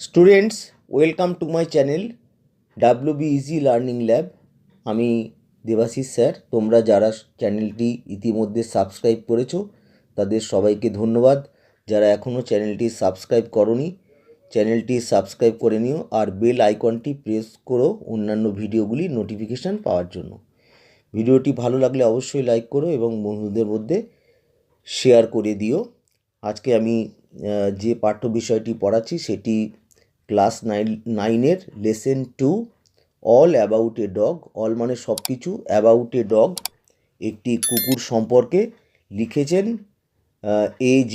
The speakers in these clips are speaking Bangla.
Students, welcome to my channel WBEG learning lab. আমি দেবাশিস স্যার। তোমরা যারা চ্যানেলটি ইতিমধ্যে সাবস্ক্রাইব করেছো তাদের সবাইকে ধন্যবাদ। যারা এখনও চ্যানেলটি সাবস্ক্রাইব করনি চ্যানেলটি সাবস্ক্রাইব করে নিও, আর বেল আইকনটি প্রেস করো অন্যান্য ভিডিওগুলি নোটিফিকেশান পাওয়ার জন্য। ভিডিওটি ভালো লাগলে অবশ্যই লাইক করো এবং বন্ধুদের মধ্যে শেয়ার করে দিও। আজকে আমি যে পাঠ্য বিষয়টি পড়াচ্ছি সেটি ক্লাস নাইনের lesson 2 all about a dog. All মানে সব কিছু, অ্যাবাউট এ ডগ একটি কুকুর সম্পর্কে লিখেছেন A.G.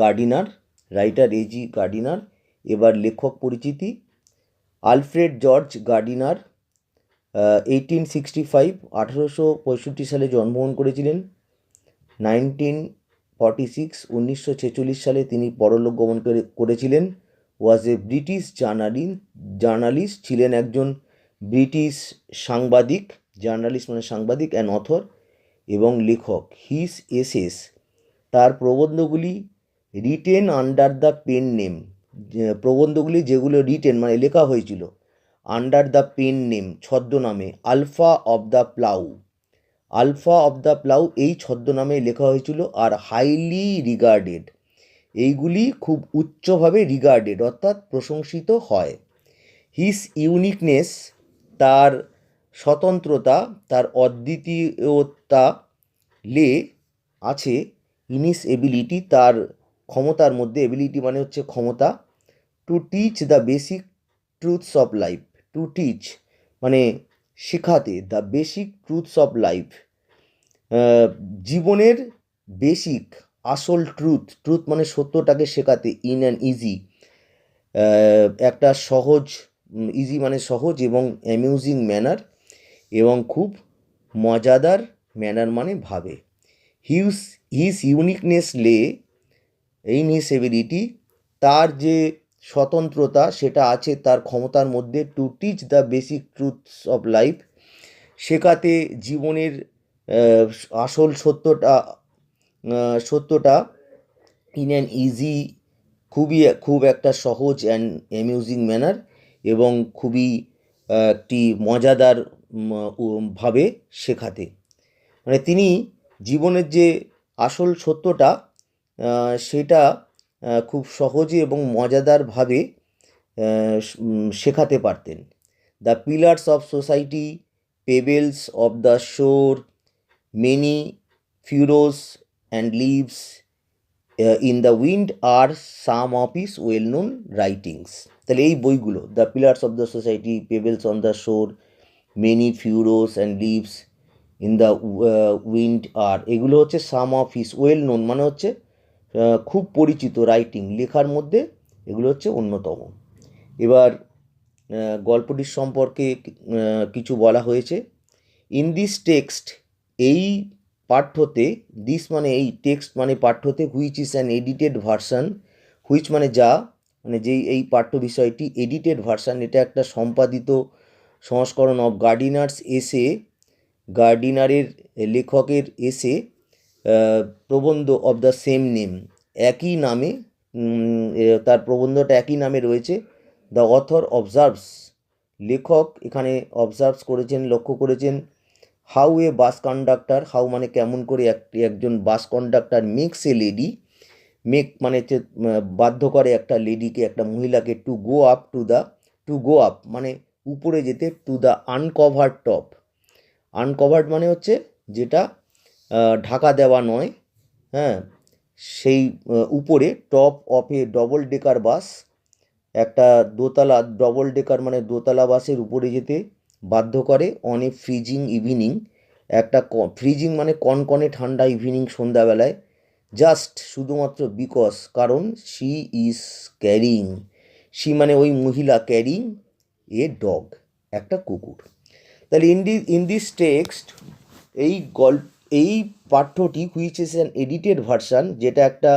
Gardiner, writer A.G. Gardiner. এবার লেখক পরিচিতি। আলফ্রেড জর্জ গার্ডিনার 1865 সালে জন্মগ্রহণ করেছিলেন। 1946 সালে তিনি পরলোক গমন করেছিলেন। ওয়াজ এ ব্রিটিশ জার্নালিস্ট, ছিলেন একজন ব্রিটিশ সাংবাদিক। জার্নালিস্ট মানে সাংবাদিক, অ্যান অথর এবং লেখক। হিজ এসেস, তার প্রবন্ধগুলি written under the pen name, প্রবন্ধগুলি যেগুলো রিটেন মানে লেখা হয়েছিল আন্ডার দ্য পেন নেম ছদ্মনামে, alpha of the plough. Alpha of the plough এই ছদ্মনামে লেখা হয়েছিল। আর হাইলি রিগার্ডেড, এইগুলি খুব উচ্চভাবে রিগার্ডেড অর্থাৎ প্রশংসিত হয়। হিজ ইউনিকনেস, তার স্বতন্ত্রতা, তার অদ্বিতীয়তা লে আছে। ইনিস এবিলিটি, তার ক্ষমতার মধ্যে, এবিলিটি মানে হচ্ছে ক্ষমতা। To teach the basic truths of life, to teach মানে শেখাতে, the basic truths of life জীবনের বেসিক আসল ট্রুথ মানে সত্যটাকে শেখাতে। ইন অ্যান ইজি, একটা সহজ, ইজি মানে সহজ এবং অ্যামিউজিং ম্যানার এবং খুব মজাদার ম্যানার মানে ভাবে। হিজ ইউনিকনেস লে ইন হিজ এবিলিটি, তার যে স্বতন্ত্রতা সেটা আছে তার ক্ষমতার মধ্যে। To teach the basic truths of life, শেখাতে জীবনের আসল সত্যটা। ইন অ্যান ইজি, খুব একটা সহজ অ্যান্ড অ্যামিউজিং ম্যানার এবং খুবই একটি মজাদার ভাবে শেখাতে। মানে তিনি জীবনের যে আসল সত্যটা সেটা খুব সহজে এবং মজাদারভাবে শেখাতে পারতেন। The pillars of society, pebbles of the shore, many furrows and leaves in the wind are some of his well known writings. তাহলে এই বইগুলো, the pillars of the society, pebbles on the shore, many furrows and leaves in the wind are, এগুলো হচ্ছে some of his well known মানে হচ্ছে খুব পরিচিত রাইটিং, লেখার মধ্যে এগুলো হচ্ছে অন্যতম। এবার গল্পটির সম্পর্কে কিছু বলা হয়েছে। ইন দিস টেক্সট, এই পাঠ্যতে, দিস মানে এই, টেক্সট মানে পাঠ্যতে, which is an edited version, which মানে যা, মানে যেই এই পাঠ্য বিষয়টি এডিটেড ভার্সান, এটা একটা সম্পাদিত সংস্করণ অফ গার্ডিনার্স এসে, গার্ডিনারের লেখকের এসে প্রবন্ধ অফ দ্য সেম নেম, একই নামে, তার প্রবন্ধটা একই নামে রয়েছে। দ্য অথর অবজার্ভস, লেখক এখানে অবজার্ভস করেছেন, লক্ষ্য করেছেন। How a bus conductor, how মানে কেমন করে একজন bus conductor makes a lady, make মানে হচ্ছে বাধ্য করে একটা লেডিকে, একটা মহিলাকে, টু গো আপ মানে উপরে যেতে, to the uncovered top. Uncovered মানে হচ্ছে যেটা ঢাকা দেওয়া নয়, হ্যাঁ, সেই উপরে, top of A double decker বাস, একটা দোতলা, ডবল ডেকার মানে দোতলা বাসের উপরে যেতে বাধ্য করে। অন এ ফ্রিজিং ইভিনিং, একটা ফ্রিজিং মানে কনকনে ঠান্ডা, ইভিনিং সন্ধ্যাবেলায়। জাস্ট শুধুমাত্র, বিকজ কারণ, শি ইজ ক্যারিং, শি মানে ওই মহিলা, ক্যারিং এ ডগ একটা কুকুর। তাহলে ইন দিস টেক্সট, এই পাঠ্যটি, which is an edited version, যেটা একটা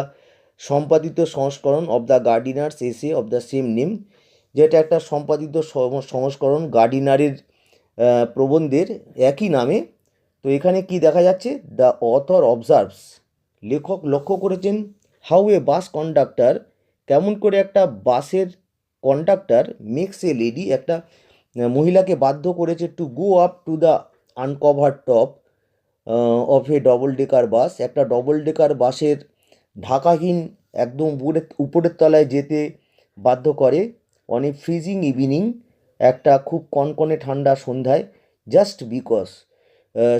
সম্পাদিত সংস্করণ, অফ দ্য গার্ডিনার্স এসে অফ দ্য সেম নেম, যেটা একটা সম্পাদিত সংস্করণ গার্ডিনারের প্রবন্ধের একই নামে। তো এখানে কি দেখা যাচ্ছে, দ্য অথর অবজার্ভস, লেখক লক্ষ্য করেছেন, হাউ এ বাস কন্ডাক্টর কেমন করে একটা বাসের কন্ডাক্টর মেক্স এ লেডি, একটা মহিলাকে বাধ্য করেছে to go up to the uncover top of A double decker বাস, একটা ডবল ডেকার বাসের ঢাকাহীন একদম উপরের তলায় যেতে বাধ্য করে অন এ ফ্রিজিং ইভিনিং, একটা খুব কনকনে ঠান্ডা সন্ধ্যায়, জাস্ট বিকজ,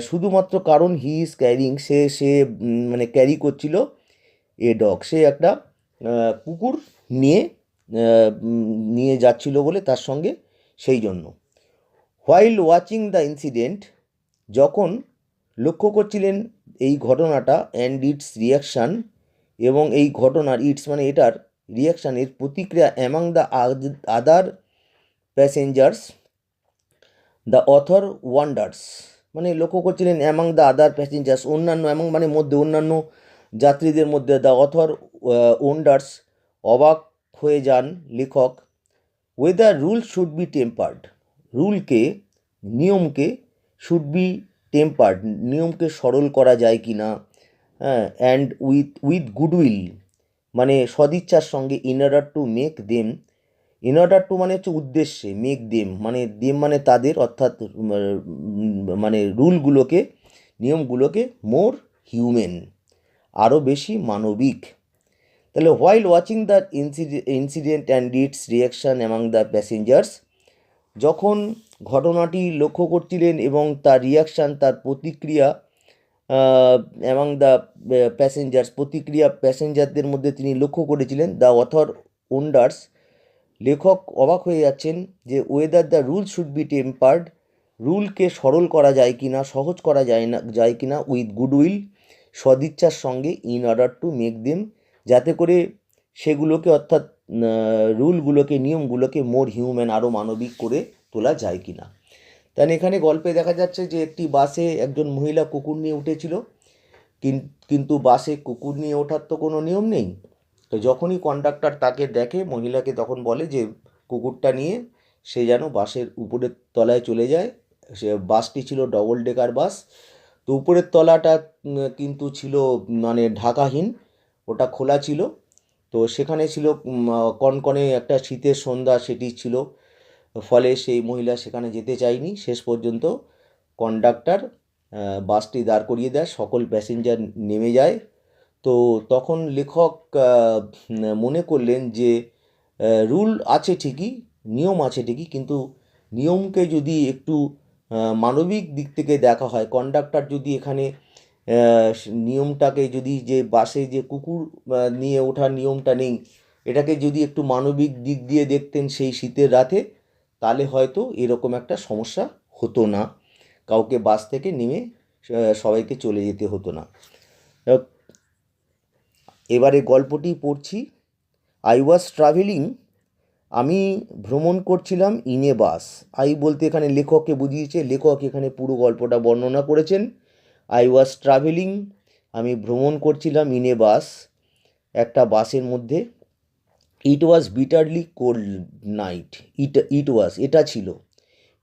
শুধুমাত্র কারণ হি ইজ ক্যারিং, সে মানে ক্যারি করছিল এ ডগ, সে একটা কুকুর নিয়ে নিয়ে যাচ্ছিল বলে তার সঙ্গে, সেই জন্য। হোয়াইল ওয়াচিং দ্য ইনসিডেন্ট, যখন লক্ষ্য করছিলেন এই ঘটনাটা, অ্যান্ড ইটস রিয়াকশান, এবং এই ঘটনার ইটস মানে এটার রিয়াকশানের প্রতিক্রিয়া, among the other passengers, the author wonders, মানে লক্ষ্য করছিলেন অ্যামাং দ্য আদার প্যাসেঞ্জার্স, অন্যান্য, অ্যামাং মানে মধ্যে, অন্যান্য যাত্রীদের মধ্যে, দ্য অথর ওয়ান্ডার্স, অবাক হয়ে যান লেখক, whether rule should be tempered, রুলকে, নিয়মকে, শুড বি টেম্পার্ড, নিয়মকে সরল করা যায় কি না, হ্যাঁ, অ্যান্ড উইথ গুডউইল মানে সদিচ্ছার সঙ্গে, in order to make them, in order to মানে হচ্ছে উদ্দেশ্যে, মেক দেম মানে দেম মানে তাদের, অর্থাৎ মানে রুলগুলোকে, নিয়মগুলোকে, মোর হিউম্যান আরও বেশি মানবিক। তাহলে while watching the incident and it's reaction among the passengers, যখন ঘটনাটি লক্ষ্য করছিলেন এবং তার রিয়াকশান, তার প্রতিক্রিয়া, অ্যামাং দ্য প্যাসেঞ্জার্স, প্রতিক্রিয়া প্যাসেঞ্জারদের মধ্যে তিনি লক্ষ্য করেছিলেন, দ্য অথর ওন্ডার্স, লেখক অবাক হয়ে যাচ্ছেন যে whether the rule should be tempered, রুলকে সরল করা যায় কি না, সহজ করা যায় কি না, উইথ গুডউইল সদিচ্ছার সঙ্গে, in order to make them যাতে করে সেগুলোকে, অর্থাৎ রুলগুলোকে, নিয়মগুলোকে, মোর হিউম্যান আরও মানবিক করে তোলা যায় কি না। তাহলে এখানে গল্পে দেখা যাচ্ছে যে একটি বাসে একজন মহিলা কুকুর নিয়ে উঠেছিল, কিন্তু বাসে কুকুর নিয়ে ওঠার তো কোনো নিয়ম নেই। তো যখনই কন্ডাক্টর তাকে দেখে, মহিলাকে, তখন বলে যে কুকুরটা নিয়ে সে যেন বাসের উপরের তলায় চলে যায়। সে বাসটি ছিল ডবল ডেকার বাস, তো উপরের তলাটা কিন্তু ছিল মানে ঢাকাহীন, ওটা খোলা ছিল, তো সেখানে ছিল কনকনে একটা শীতের সন্ধ্যা, সেটি ছিল, ফলে সেই মহিলা সেখানে যেতে চায়নি। শেষ পর্যন্ত কন্ডাক্টর বাসটি দাঁড় করিয়ে দেয়, সকল প্যাসেঞ্জার নেমে যায়। তো তখন লেখক মনে করলেন যে রুল আছে ঠিকই, নিয়ম আছে ঠিকই, কিন্তু নিয়মকে যদি একটু মানবিক দিক থেকে দেখা হয়, কন্ডাক্টর যদি এখানে নিয়মটাকে যদি, যে বাসে যে কুকুর নিয়ে ওঠার নিয়মটা নেই, এটাকে যদি একটু মানবিক দিক দিয়ে দেখতেন সেই শীতের রাতে, তাহলে হয়তো এরকম একটা সমস্যা হতো না, কাউকে বাস থেকে নেমে সবাইকে চলে যেতে হতো না। এবারে গল্পটি পড়ছি। আই ওয়াজ ট্রাভেলিং, আমি ভ্রমণ করছিলাম, ইন এ বাস, আই বলতে এখানে লেখককে বুঝিয়েছে, লেখক এখানে পুরো গল্পটা বর্ণনা করেছেন। আই ওয়াজ ট্রাভেলিং, আমি ভ্রমণ করছিলাম, ইন এ বাস, একটা বাসের মধ্যে। It was bitterly cold night, এটা ছিল,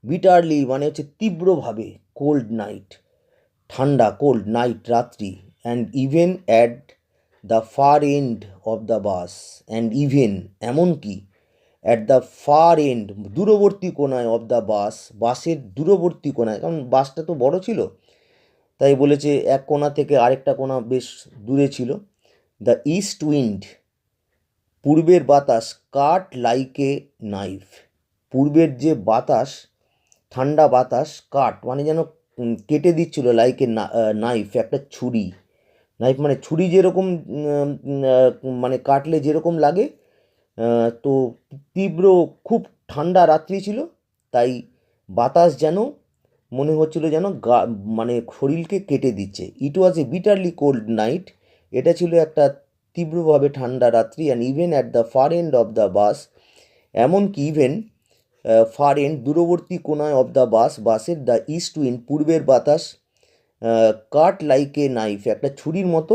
বিটারলি মানে হচ্ছে তীব্রভাবে, কোল্ড নাইট ঠান্ডা, কোল্ড নাইট রাত্রি, and even at the far end of the bus, and even এমনকি, অ্যাট দ্য ফার এন্ড দূরবর্তী কোণায়, অফ দ্য বাস বাসের দূরবর্তী কোণায়, কারণ বাসটা তো বড় ছিল, তাই বলেছে এক কোণা থেকে আরেকটা কোণা বেশ দূরে ছিল। দ্য ইস্ট উইন্ড, পূর্বের বাতাস, কাট লাইক এ নাইফ, পূর্বের যে বাতাস, ঠান্ডা বাতাস, কাট মানে যেন কেটে দিচ্ছিল, লাইক এ নাইফ একটা ছুরি, নাইফ মানে ছুরি যেরকম মানে কাটলে যেরকম লাগে, তো তীব্র খুব ঠান্ডা রাত্রি ছিল, তাই বাতাস যেন মনে হচ্ছিল যেন মানে শরীরকে কেটে দিচ্ছে। It was a bitterly cold night, এটা ছিল একটা তীব্রভাবে ঠান্ডা রাত্রি। And even at the far end of the bus, এমনকি ইভেন ফার এন্ড দূরবর্তী কোণায়, অফ দ্য বাস বাসের, দ্য ইস্ট উইন্ড পূর্বের বাতাস, কাট লাইক এ নাইফ একটা ছুরির মতো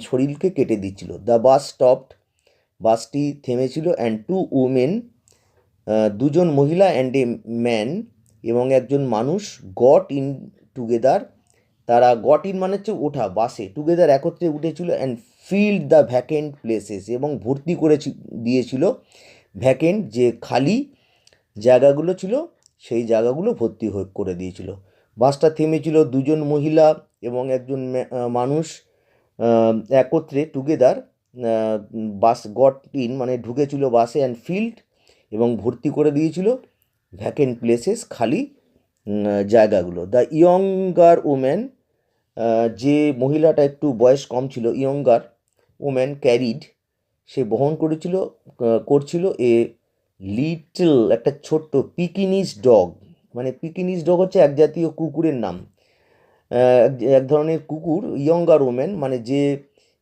শরীরকে কেটে দিচ্ছিল। দ্য বাস স্টপড, বাসটি থেমেছিল। অ্যান্ড টু উমেন, দুজন মহিলা, অ্যান্ড এ ম্যান এবং একজন মানুষ, গট ইন টুগেদার, তারা গট ইন মানে হচ্ছে ওঠা, বাসে টুগেদার একত্রে উঠেছিল and field the vacant places, এবং ভর্তি করে দিয়েছিল ভ্যাকেন্ট যে খালি জায়গাগুলো ছিল সেই জায়গাগুলো ভর্তি করে দিয়েছিল। বাসটা থেমেছিল, দুজন মহিলা এবং একজন মানুষ একত্রে টুগেদার বাস গট ইন মানে ঢুকেছিল বাসে অ্যান্ড ফিল্ড এবং ভর্তি করে দিয়েছিল ভ্যাকেন্ট প্লেসেস খালি জায়গাগুলো। দ্য ইয়ঙ্গার ওম্যান, যে মহিলাটা একটু বয়স কম ছিল, ইয়ঙ্গার ওম্যান ক্যারিড, সে বহন করছিল এ লিটল একটা ছোট্ট পিকিনিস ডগ, মানে পিকিনিস ডগ হচ্ছে এক জাতীয় কুকুরের নাম, এক ধরনের কুকুর। ইয়ঙ্গার ওম্যান মানে যে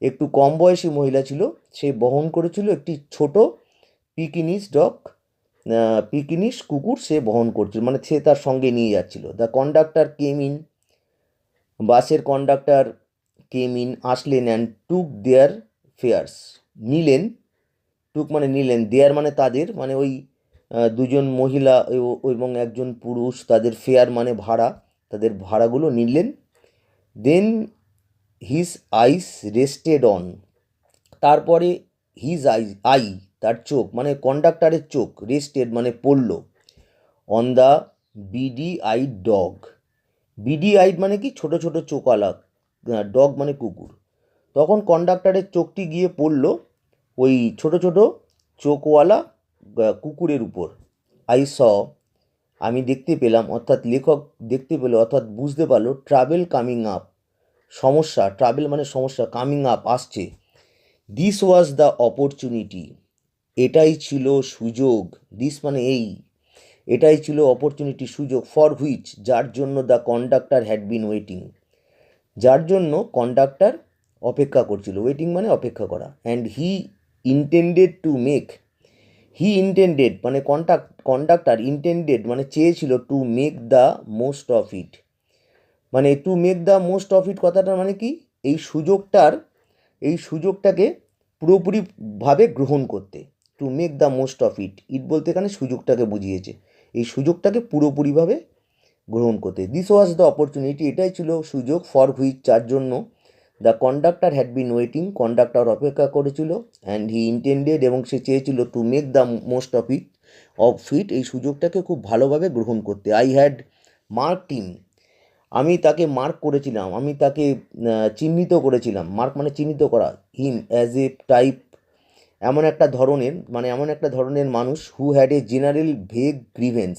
একটু কম বয়সী মহিলা ছিল, সে বহন করেছিল একটি ছোট পিকিনিস ডগ, পিকিনিস কুকুর সে বহন করছিল, মানে সে তার সঙ্গে নিয়ে যাচ্ছিল। দ্য কন্ডাক্টর কেম ইন, বাসের কন্ডাক্টর কেম ইন আসলেন অ্যান্ড টুক দেয়ার ফেয়ার্স, নিলেন, টুক মানে নিলেন, দেয়ার মানে তাদের, মানে ওই দুজন মহিলা এবং একজন পুরুষ, তাদের ফেয়ার মানে ভাড়া, তাদের ভাড়াগুলো নিলেন। Then his eyes rested on, তারপরে হিজ আই তার চোখ মানে কন্ডাক্টরের চোখ, রেস্টেড মানে পড়ল, on the beady eyed dog, beady eyed মানে কি ছোট ছোট চোখওয়ালা, ডগ মানে কুকুর। তখন কন্ডাক্টরের চোখটি গিয়ে পড়ল ওই ছোট ছোট চোখওয়ালা কুকুরের উপর। আই স, আমি দেখতে পেলাম, অর্থাৎ লেখক দেখতে পেল অর্থাৎ বুঝতে পারলো, ট্রাভেল কামিং আপ, সমস্যা, ট্রাভেল মানে সমস্যা, কামিং আপ আসছে। দিস ওয়াজ দ্য অপরচুনিটি, এটাই ছিল সুযোগ, দিস মানে এই, এটাই ছিল অপরচুনিটি সুযোগ, ফর হুইচ যার জন্য the conductor had been waiting, যার জন্য কন্ডাক্টর অপেক্ষা করছিল, ওয়েটিং মানে অপেক্ষা করা। And he intended to make, he intended মানে কন্ডাক্টর ইন্টেন্ডেড মানে চেয়েছিল, to make the most of it, মানে to make the most of it কথাটা মানে কি, এই সুযোগটাকে পুরোপুরিভাবে গ্রহণ করতে, to make the most of it, it বলতে এখানে সুযোগটাকে বুঝিয়েছে, এই সুযোগটাকে পুরোপুরিভাবে গ্রহণ করতে। দিস ওয়াজ দ্য অপরচুনিটি, এটাই ছিল সুযোগ, ফর হুইচ যার জন্য the conductor had been waiting, conductor অপেক্ষা করেছিল, অ্যান্ড হি ইন্টেন্ডেড এবং সে চেয়েছিল, to make the most of ইট এই সুযোগটাকে খুব ভালোভাবে গ্রহণ করতে। আই হ্যাড মার্কড হিম, আমি তাকে মার্ক করেছিলাম, আমি তাকে চিহ্নিত করেছিলাম, মার্ক মানে চিহ্নিত করা, হিম অ্যাজ এ টাইপ, এমন একটা ধরনের মানুষ, who had a general vague grievance,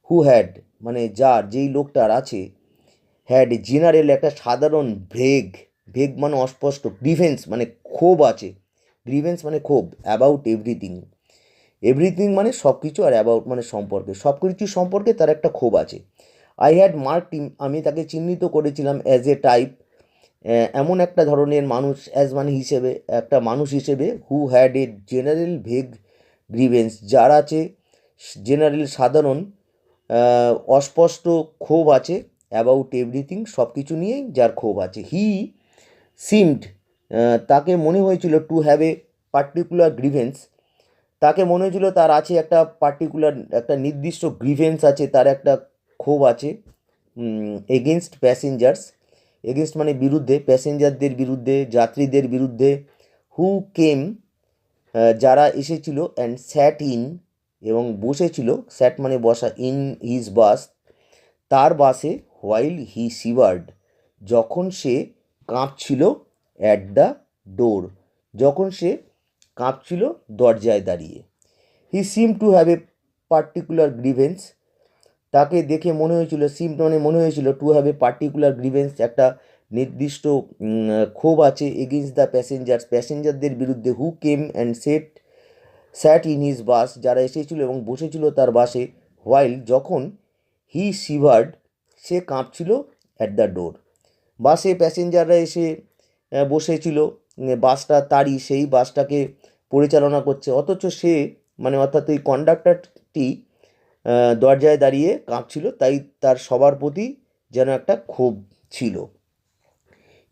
who had মানে যার, যেই লোকটার আছে, হ্যাড জেনারেল একটা সাধারণ ভেগ মানে অস্পষ্ট, গ্রিভেন্স মানে ক্ষোভ আছে, গ্রিভেন্স মানে ক্ষোভ, অ্যাবাউট এভরিথিং মানে সব কিছু, আর অ্যাবাউট মানে সম্পর্কে, সব কিছু সম্পর্কে তার একটা ক্ষোভ আছে। আই হ্যাড মার্কড হিম, আমি তাকে চিহ্নিত করেছিলাম, অ্যাজ এ টাইপ, এমন একটা ধরনের মানুষ, অ্যাজ মানে হিসেবে, একটা মানুষ হিসেবে, who had a general vague grievance, যার আছে জেনারেল সাধারণ অস্পষ্ট ক্ষোভ আছে, অ্যাবাউট এভরিথিং সব কিছু নিয়েই যার ক্ষোভ আছে। হি সিমড, তাকে মনে হয়েছিল, to have a particular grievance, তাকে মনে হয়েছিল তার আছে একটা নির্দিষ্ট গ্রিভেন্স আছে, তার একটা ক্ষোভ আছে, এগেনস্ট প্যাসেঞ্জার্স, এগেনস্ট মানে বিরুদ্ধে, প্যাসেঞ্জারদের বিরুদ্ধে, যাত্রীদের বিরুদ্ধে, হু কেম যারা এসেছিল, অ্যান্ড স্যাট ইন এবং বসেছিল, স্যাট মানে বসা, ইন হিজ বাস তার বাসে, হোয়াইল হি শিভার্ড যখন সে কাঁপছিল, অ্যাট দ্য ডোর যখন সে কাঁপছিল দরজায় দাঁড়িয়ে। He seem to have a particular grievance, তাকে দেখে মনে হয়েছিল, সিম মানে মনে হয়েছিল, to have a particular grievance একটা নির্দিষ্ট ক্ষোভ আছে, এগেইনস্ট দ্য প্যাসেঞ্জারদের বিরুদ্ধে, who came and sat in his bus যারা এসেছিল এবং বসেছিল তার বাসে, হোয়াইল যখন, হি শিভার্ড সে কাঁপছিল, অ্যাট দ্য ডোর বাসে প্যাসেঞ্জাররা এসে বসেছিল, বাসটা তারই, সেই বাসটাকে পরিচালনা করছে, অথচ সে মানে অর্থাৎ ওই কন্ডাক্টরটি দরজায় দাঁড়িয়ে কাঁপছিল, তাই তার সবার প্রতি যেন একটা ক্ষোভ ছিল।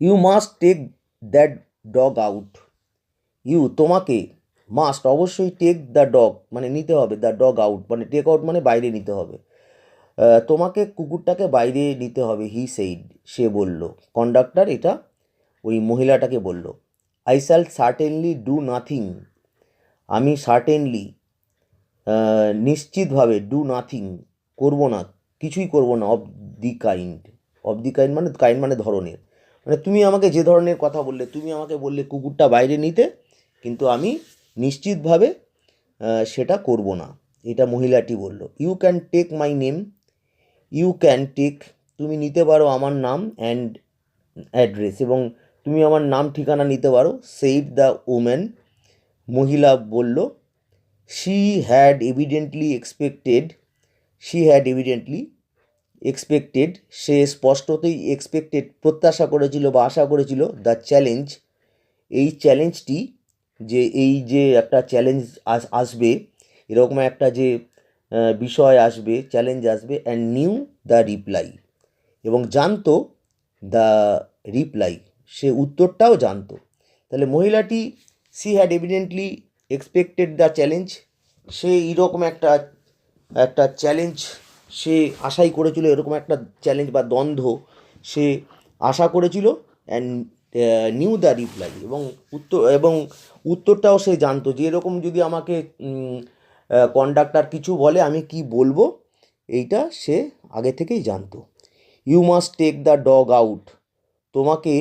You must take that dog out, তোমাকে, অবশ্যই টেক দ্য ডগ মানে নিতে হবে, দ্য ডগ আউট মানে টেক আউট মানে বাইরে নিতে হবে, তোমাকে কুকুরটাকে বাইরে নিতে হবে, হি সেইড, সে বলল। কন্ডাক্টর এটা ওই মহিলাটাকে বলল। I shall certainly do nothing, আমি সার্টেনলি নিশ্চিতভাবে ডু নাথিং করব না, কিছুই করব না, of the kind. Of the kind মানে কাইন্ড মানে ধরনের, মানে তুমি আমাকে যে ধরনের কথা বললে, তুমি আমাকে বললে কুকুরটা বাইরে নিতে, কিন্তু আমি নিশ্চিতভাবে সেটা করব না, এটা মহিলাটি বলল। You can take my name, you can take, তুমি নিতে পারো আমার নাম, অ্যান্ড অ্যাড্রেস, এবং তুমি আমার নাম ঠিকানা নিতে পারো, সেইড দ্য ওম্যান, মহিলা বলল। She had evidently expected, she had evidently expected, সে স্পষ্টতই এক্সপেক্টেড প্রত্যাশা করেছিল বা আশা করেছিল, দ্য চ্যালেঞ্জ, এই চ্যালেঞ্জটি, যে এই যে একটা চ্যালেঞ্জ আসবে, এরকম একটা যে বিষয় আসবে, চ্যালেঞ্জ আসবে, অ্যান্ড নিউ দ্য রিপ্লাই, এবং জানতো দ্য রিপ্লাই, সে উত্তরটাও জানতো। তাহলে মহিলাটি, she had evidently expected the challenge, সে এইরকম একটা একটা চ্যালেঞ্জ সে আশাই করেছিল, এরকম একটা চ্যালেঞ্জ বা দ্বন্দ্ব সে আশা করেছিল, অ্যান্ড নিউ দ্য রিপ্লাই, এবং উত্তরটাও সে জানতো, যে এরকম যদি আমাকে কন্ডাক্টর কিছু বলে আমি কি বলবো, এইটা সে আগে থেকেই জানতো। You must take the dog out, তোমাকে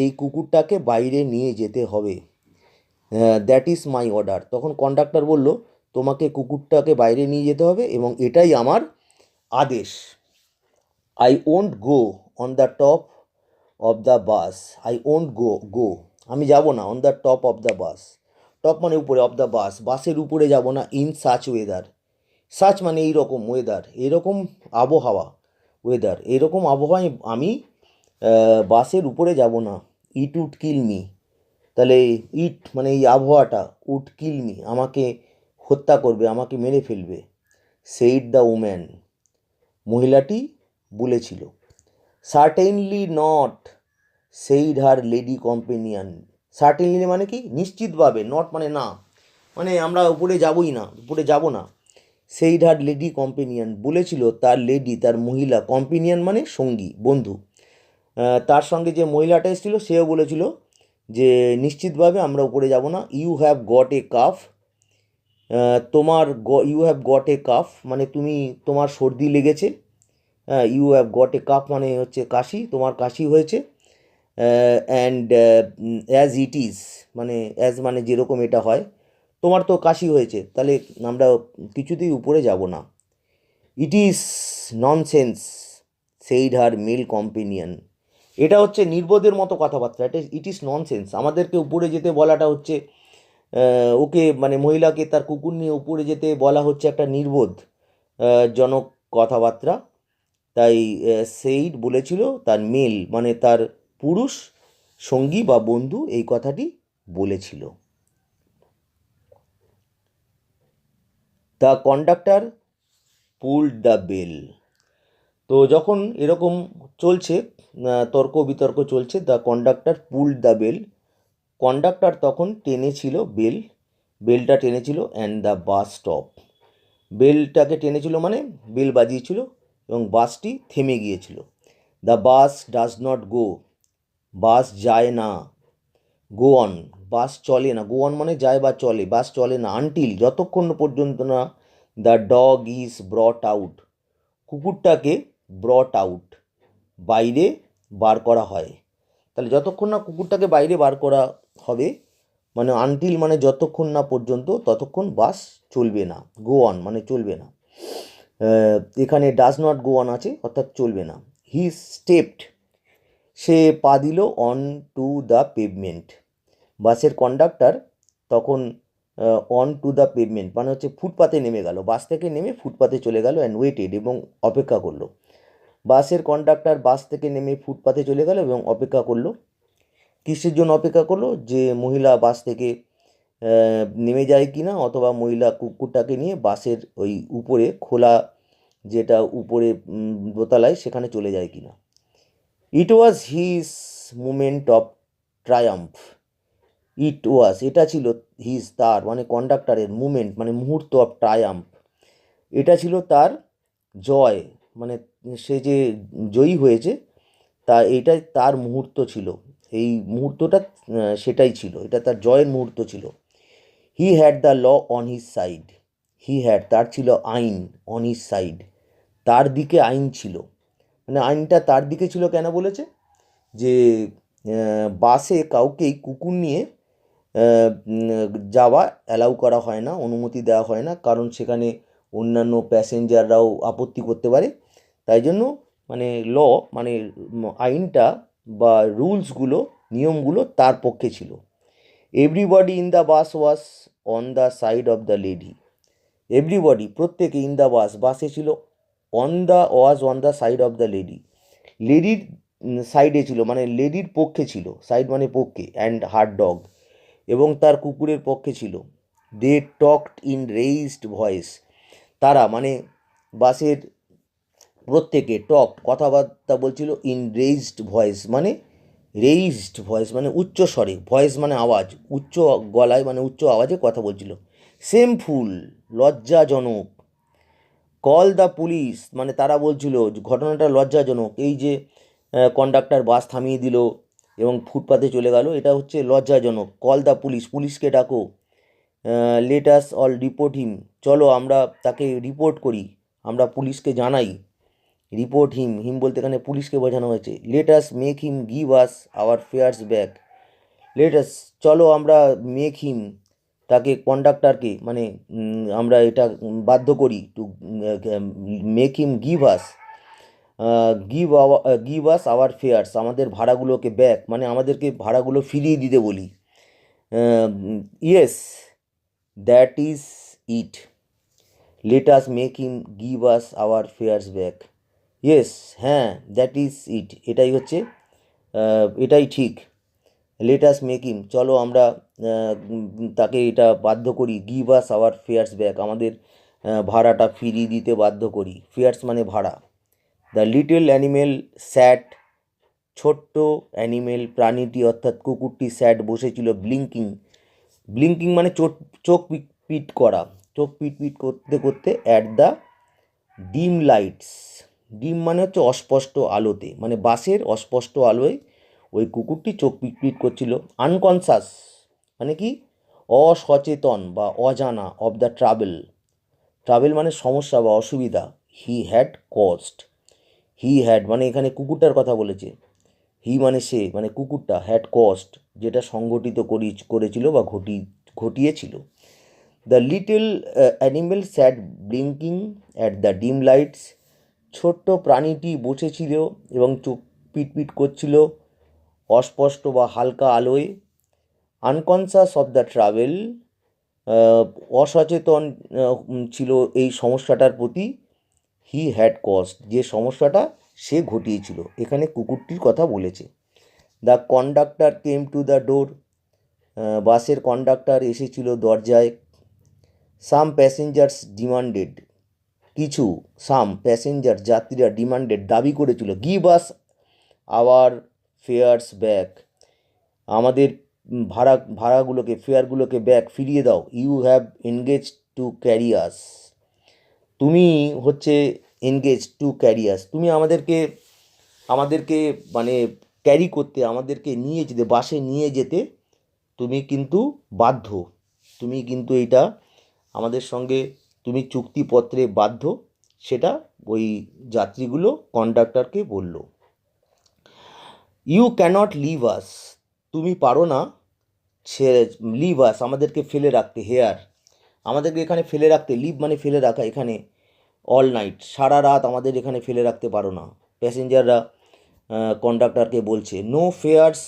এই কুকুরটাকে বাইরে নিয়ে যেতে হবে, দ্যাট ইজ মাই অর্ডার। তখন কন্ডাক্টর বলল, তোমাকে কুকুরটাকে বাইরে নিয়ে যেতে হবে এবং এটাই আমার আদেশ। I won't go on the top of the bus, I won't go, আমি যাব না, on the top of the bus, top মানে উপরে, অফ দ্য বাস, বাসের উপরে যাব না, ইন সাচ ওয়েদার, সাচ মানে এইরকম ওয়েদার, এরকম আবহাওয়া, ওয়েদার এরকম আবহাওয়ায় আমি বাসের উপরে যাব না। ইট উড কিল মি, তাহলে ইট মানে এই আবহাওয়াটা, উড কিল মি আমাকে হত্যা করবে, আমাকে মেরে ফেলবে। সেইড দ্য ওম্যান, মহিলাটি বলেছিল। Certainly not, said her lady companion, certainly মানে কি, নিশ্চিতভাবে, নট মানে না, মানে আমরা উপরে যাবই না, উপরে যাব না। সেইড হার লেডি কম্পেনিয়ন, বলেছিল তার লেডি, তার মহিলা, কম্পেনিয়ন মানে সঙ্গী, বন্ধু, তার সঙ্গে যে মহিলাটা এসেছিল সেও বলেছিল যে নিশ্চিতভাবে আমরা উপরে যাব না। You have got a cough, তোমার you have got a cough মানে তুমি, তোমার সর্দি লেগেছে, you have got a cough মানে হচ্ছে কাশি, তোমার কাশি হয়েছে। অ্যান্ড অ্যাজ ইট ইজ মানে অ্যাজ মানে যেরকম এটা হয়, তোমার তো কাশি হয়েছে, তাহলে আমরা কিছুতেই উপরে যাব না। It is nonsense, said her male companion, এটা হচ্ছে নির্বোধের মতো কথাবার্তা, এটা ইট ইজ ননসেন্স, আমাদেরকে উপরে যেতে বলাটা হচ্ছে, ওকে মানে মহিলাকে তার কুকুর নিয়ে উপরে যেতে বলা হচ্ছে একটা নির্বোধ জনক কথাবার্তা। তাই সেইড বলেছিল তার মেল মানে তার পুরুষ সঙ্গী বা বন্ধু এই কথাটি বলেছিল। The conductor pulled the bell, তো যখন এরকম চলছে, তর্ক বিতর্ক চলছে, the conductor pulled the bell, conductor তখন টেনেছিল বেল, বেলটা টেনেছিল, অ্যান্ড দ্য বাস স্টপ, বেলটাকে টেনেছিল মানে বেল বাজিয়েছিল এবং বাসটি থেমে গিয়েছিল। The bus does not go, bus যায় না, গো অন, বাস চলে না, গো অন মানে যায় বা চলে, বাস চলে না, আনটিল যতক্ষণ পর্যন্ত না, দ্য ডগ ইজ ব্রট আউট, কুকুরটাকে ব্রট আউট বাইরে বার করা হয়। তাহলে যতক্ষণ না কুকুরটাকে বাইরে বার করা হবে, মানে আনটিল মানে যতক্ষণ না পর্যন্ত, ততক্ষণ বাস চলবে না, গো অন মানে চলবে না। এখানে ডাজ নট গো অন আছে, অর্থাৎ চলবে না। হি স্টেপড, সে পা দিল, অন টু দ্য পেভমেন্ট, বাসের কন্ডাক্টর তখন অন টু দ্য পেভমেন্ট মানে হচ্ছে ফুটপাতে নেমে গেল, বাস থেকে নেমে ফুটপাতে চলে গেল, অ্যান্ড ওয়েটেড এবং অপেক্ষা করলো। বাসের কন্ডাক্টর বাস থেকে নেমে ফুটপাতে চলে গেল এবং অপেক্ষা করলো। কিসের জন্য অপেক্ষা করলো, যে মহিলা বাস থেকে নেমে যায় কি না, অথবা মহিলা কুকুরটাকে নিয়ে বাসের ওই উপরে খোলা, যেটা উপরে দোতলায়, সেখানে চলে যায় কি না। It was his moment of triumph, it was এটা ছিল, হিজ তার মানে কন্ডাক্টরের, মুমেন্ট মানে মুহূর্ত, অফ ট্রায়াম্ফ এটা ছিল তার জয়, মানে সে যে জয়ী হয়েছে, এইটাই তার মুহূর্ত ছিল। এই মুহূর্তটা সেটাই ছিল, এটা তার জয়ের মুহূর্ত ছিল। He had the law on his side. He had, তার ছিল আইন, অন হিজ সাইড, তার দিকে আইন ছিল। মানে আইনটা তার দিকে ছিল কেন বলেছে, যে বাসে কাউকেই কুকুর নিয়ে যাওয়া অ্যালাউ করা হয় না, অনুমতি দেওয়া হয় না, কারণ সেখানে অন্যান্য প্যাসেঞ্জাররাও আপত্তি করতে পারে। তাই জন্য মানে ল, মানে আইনটা বা রুলসগুলো, নিয়মগুলো তার পক্ষে ছিল। Everybody in the bus was on the side of the lady. Everybody, প্রত্যেকে, ইন দ্য বাস, বাসে ছিল, on the side of the lady, লেডির সাইডে ছিল, মানে লেডির পক্ষে ছিল, সাইড মানে পক্ষে, অ্যান্ড হার ডগ, এবং তার কুকুরের পক্ষে ছিল। দে টকড ইন রেইজড ভয়েস, তারা মানে বাসের প্রত্যেকে টক, কথাবার্তা বলছিল, ইন রেইজড ভয়েস মানে, রেইজড ভয়েস মানে উচ্চ স্বরে, ভয়েস মানে আওয়াজ, উচ্চ গলায় মানে উচ্চ আওয়াজে কথা বলছিল। সেম ফুল, লজ্জাজনক। কল দ্য পুলিশ, মানে তারা বলছিল ঘটনাটা লজ্জাজনক, এই যে কন্ডাক্টর বাস থামিয়ে দিল এবং ফুটপাতে চলে গেল, এটা হচ্ছে লজ্জাজনক। কল দ্য পুলিশ, পুলিশকে ডাকো। লেট আস অল রিপোর্ট হিম, চলো আমরা তাকে রিপোর্ট করি, আমরা পুলিশকে জানাই। রিপোর্ট হিম, হিম বলতে এখানে পুলিশকে বোঝানো হয়েছে। Let us make him give us our fares back. Let us, চলো আমরা মেক হিম, তাকে কন্ডাক্টরকে মানে আমরা এটা বাধ্য করি, to make him give us, give us our fairs, আমাদের ভাড়াগুলোকে ব্যাক, মানে আমাদেরকে ভাড়াগুলো ফিরিয়ে দিতে বলি। Yes, that is it. Let us make him give us our fares back. Yes, হ্যাঁ, দ্যাট ইজ ইট, এটাই হচ্ছে, এটাই ঠিক। লেট আস মেক হিম, চলো আমরা তাকে এটা বাধ্য করি, give us our fares back, আমাদের ভাড়াটা ফিরিয়ে দিতে বাধ্য করি। ফেয়ার্স মানে ভাড়া। দ্য লিটল অ্যানিমেল স্যাট, ছোট্ট অ্যানিমেল প্রাণীটি অর্থাৎ কুকুরটি স্যাট বসেছিল, ব্লিঙ্কিং, ব্লিঙ্কিং মানে চোখ পিট পিট করা, চোখ পিট পিট করতে করতে, অ্যাট দ্য ডিম লাইটস, ডিম মানে হচ্ছে অস্পষ্ট আলোতে, মানে বাসের অস্পষ্ট আলোয় ওই কুকুরটি চোখ পিট পিট করছিল। আনকনসাস মানে কি, অসচেতন বা অজানা, অফ দ্য ট্রাভেল, ট্রাভেল মানে সমস্যা বা অসুবিধা, he had cost, he had মানে এখানে কুকুরটার কথা বলেছে, হি মানে সে, মানে কুকুরটা, হ্যাড কস্ট যেটা সংগঠিত করেছিল বা ঘটিয়েছিল। The little animal sat blinking at the dim lights, ছোট্ট প্রাণীটি বসেছিল এবং চোখ পিটপিট করছিল অস্পষ্ট বা হালকা আলোয়। আনকনসাস অফ দ্য ট্রাভেল, অসচেতন ছিল এই সমস্যাটার প্রতি। হি হ্যাড কস্ট, যে সমস্যাটা সে ঘটিয়েছিল, এখানে কুকুরটির কথা বলেছে। The conductor came to the door, বাসের কন্ডাক্টর এসেছিল দরজায়। সাম প্যাসেঞ্জার্স ডিমান্ডেড, কিছু, সাম প্যাসেঞ্জার যাত্রীরা, ডিমান্ডেড দাবি করেছিল, give us our fares back, আমাদের ভাড়াগুলোকে, ফেয়ারগুলোকে ব্যাক, ফিরিয়ে দাও। You have engage to carry us, তুমি হচ্ছে এনগেজ টু ক্যারি আস, তুমি আমাদেরকে মানে ক্যারি করতে, আমাদেরকে নিয়ে যেতে, বাসে নিয়ে যেতে তুমি কিন্তু বাধ্য, তুমি কিন্তু এটা আমাদের সঙ্গে তুমি চুক্তিপত্রে বাধ্য, সেটা ওই যাত্রীগুলো কন্ডাক্টরকে বলল। ইউ ক্যানট লিভ আস, তুমি পারো না লিভ আস আমাদেরকে ফেলে রাখতে, হেয়ার আমাদেরকে এখানে ফেলে রাখতে, লিভ মানে ফেলে রাখা, এখানে অল নাইট, সারা রাত আমাদের এখানে ফেলে রাখতে পারো না। প্যাসেঞ্জাররা কন্ডাক্টরকে বলছে, no fares